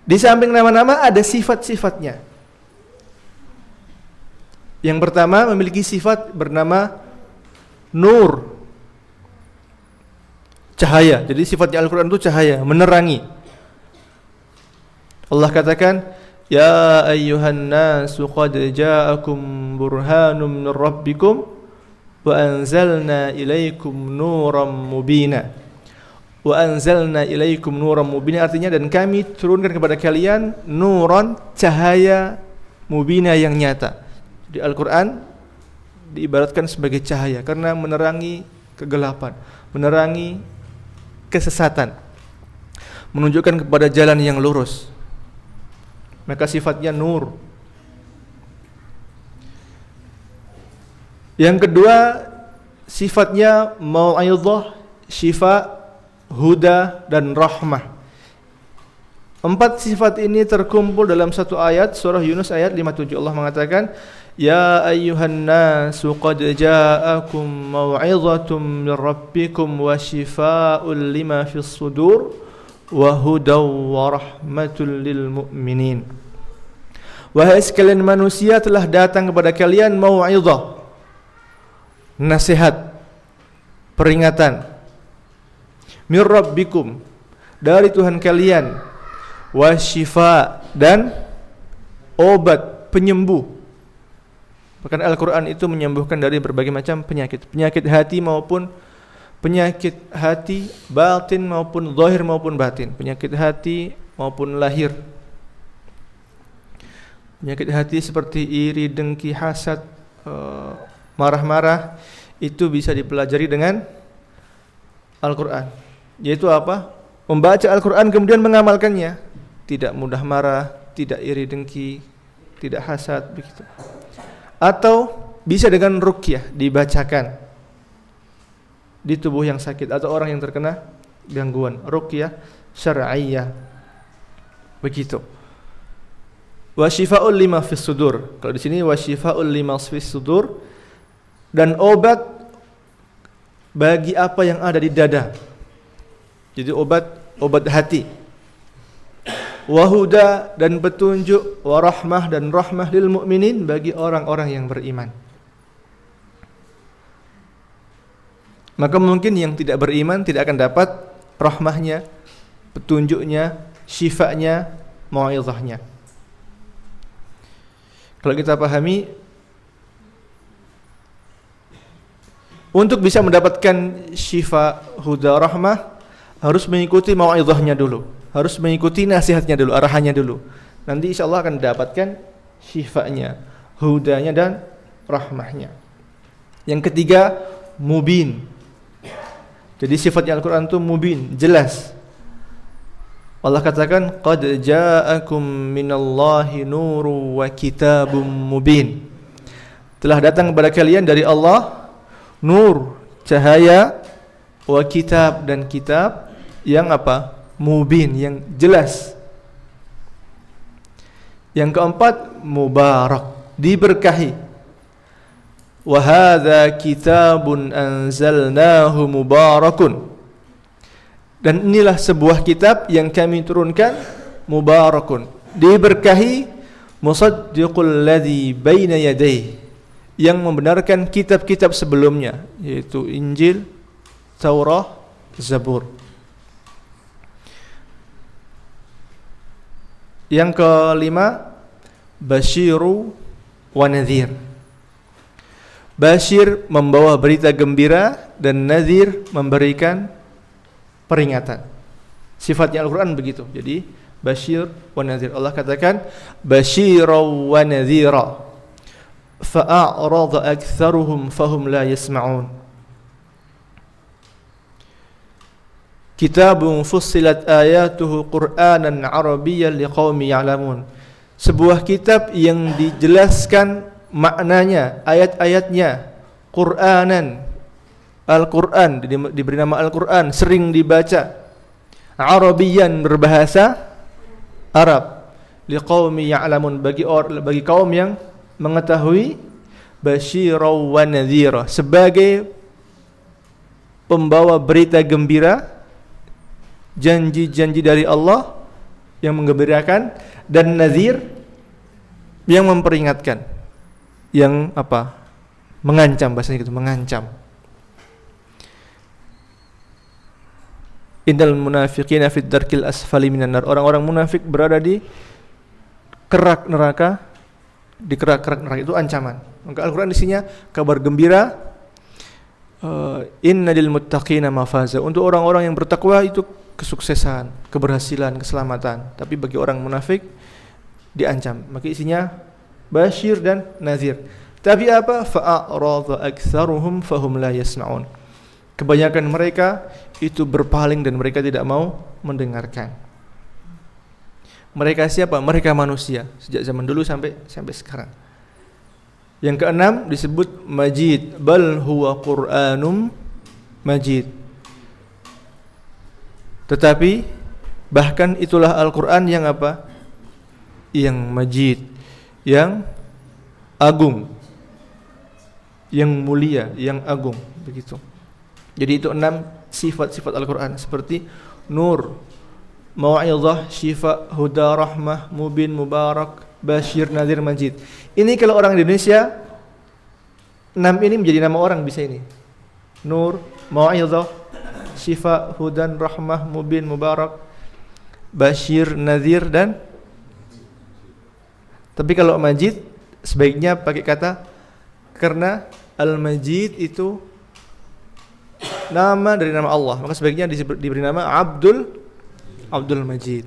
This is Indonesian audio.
Di samping nama-nama ada sifat-sifatnya. Yang pertama memiliki sifat bernama nur, cahaya. Jadi sifatnya Al-Quran itu cahaya, menerangi. Allah katakan, ya ayyuhan nasu qad ja'akum burhanum min rabbikum wa anzalna ilaikum nuram mubina. Wa anzalna ilaikum nuram mubina artinya dan kami turunkan kepada kalian nuran, cahaya mubina yang nyata. Di Al-Quran diibaratkan sebagai cahaya karena menerangi kegelapan, menerangi kesesatan, menunjukkan kepada jalan yang lurus. Maka sifatnya nur. Yang kedua, sifatnya mau'izah, syifa, huda dan rahmah. 4 sifat ini terkumpul dalam satu ayat surah Yunus ayat 57. Allah mengatakan, ya ayyuhan nasu qad ja'akum mau'izatun min rabbikum wa shifaa'un lima fis sudur wa hudaw wa rahmatul lil mu'minin. Wahai sekalian manusia, telah datang kepada kalian mau'izah, nasihat, peringatan, min rabbikum, dari Tuhan kalian, wa shifa, dan obat, penyembuh. Bahkan Al-Quran itu menyembuhkan dari berbagai macam penyakit, penyakit hati maupun penyakit hati batin maupun zahir maupun batin, penyakit hati maupun lahir. Penyakit hati seperti iri, dengki, hasad, marah-marah itu bisa dipelajari dengan Al-Quran. Yaitu apa? Membaca Al-Quran kemudian mengamalkannya. Tidak mudah marah, tidak iri dengki, tidak hasad, begitu. Atau bisa dengan ruqyah, dibacakan di tubuh yang sakit atau orang yang terkena gangguan, ruqyah syar'iyyah. Begitu. Wa shifaa'ul lima fis sudur. Kalau di sini wa shifaa'ul lima fis sudur, dan obat bagi apa yang ada di dada. Jadi obat hati. Wa huda, dan petunjuk, wa rahmah, dan rahmah lil mu'minin, bagi orang-orang yang beriman. Maka mungkin yang tidak beriman tidak akan dapat rahmahnya, petunjuknya, syifanya, mau'izahnya. Kalau kita pahami, untuk bisa mendapatkan syifa, huda, rahmah, harus mengikuti mau'izahnya dulu, harus mengikuti nasihatnya dulu, arahannya dulu. Nanti insya Allah akan mendapatkan syifanya, hudanya, dan rahmahnya. Yang ketiga, mubin. Jadi sifatnya Al-Quran itu mubin, jelas. Allah katakan, qad ja'akum minallahi nuru wa kitabum mubin. Telah datang kepada kalian dari Allah nur, cahaya, wa kitab, dan kitab yang apa? Mubin, yang jelas. Yang keempat, mubarak, diberkahi. Wa hadza kitabun anzalnahu mubarakun. Dan inilah sebuah kitab yang kami turunkan, mubarakun, diberkahi, musaddiqul ladzi baina yadayhi, yang membenarkan kitab-kitab sebelumnya, yaitu Injil, Taurah, Zabur. Yang kelima, basyiru wa nadhir. Basyir membawa berita gembira, dan nadhir memberikan peringatan. Sifatnya Al-Quran begitu. Jadi basyir wa nadhir. Allah katakan basyira wa nadhira fa'arada aktsaruhum fahum la yasma'un. Kitabun fussilat ayatuhu Qur'anan Arabiyyan liqaumi ya'lamun. Sebuah kitab yang dijelaskan maknanya, ayat-ayatnya, Qur'anan, Al-Quran, diberi nama Al-Quran, sering dibaca, Arabiyyan, berbahasa Arab, liqaumi ya'lamun, bagi kaum yang mengetahui, basyira wa nadhira, sebagai pembawa berita gembira, janji-janji dari Allah yang menggembirakan, dan nadhir yang memperingatkan, yang apa? Mengancam, bahasanya gitu, mengancam. Innal munafiqina fid darkil asfali minan nar. Orang-orang munafik berada di kerak neraka, di kerak-kerak neraka, itu ancaman. Maka Al-Qur'an isinya kabar gembira, inna lil muttaqina mafaza. Untuk orang-orang yang bertakwa itu kesuksesan, keberhasilan, keselamatan. Tapi bagi orang munafik diancam. Maka isinya basyir dan nazir. Tapi apa? Fa'arada aktsaruhum fahum la yasma'un. Kebanyakan mereka itu berpaling dan mereka tidak mau mendengarkan. Mereka siapa? Mereka manusia sejak zaman dulu sampai sekarang. Yang keenam disebut majid, bal huwa Qur'anum majid. Tetapi bahkan itulah Al-Qur'an yang apa? Yang majid, yang agung, yang mulia, yang agung, begitu. Jadi itu 6 sifat-sifat Al-Qur'an, seperti nur, mau'izah, syifa, huda, rahmah, mubin, mubarak, basyir, nadhir, majid. Ini kalau orang Indonesia 6 ini menjadi nama orang bisa ini. Nur, mau'izah, syifa, hudan, rahmah, mubin, mubarak, basyir, nadhir, dan tapi kalau majid sebaiknya pakai kata, karena Al-Majid itu nama dari nama Allah, maka sebaiknya diberi nama Abdul Majid.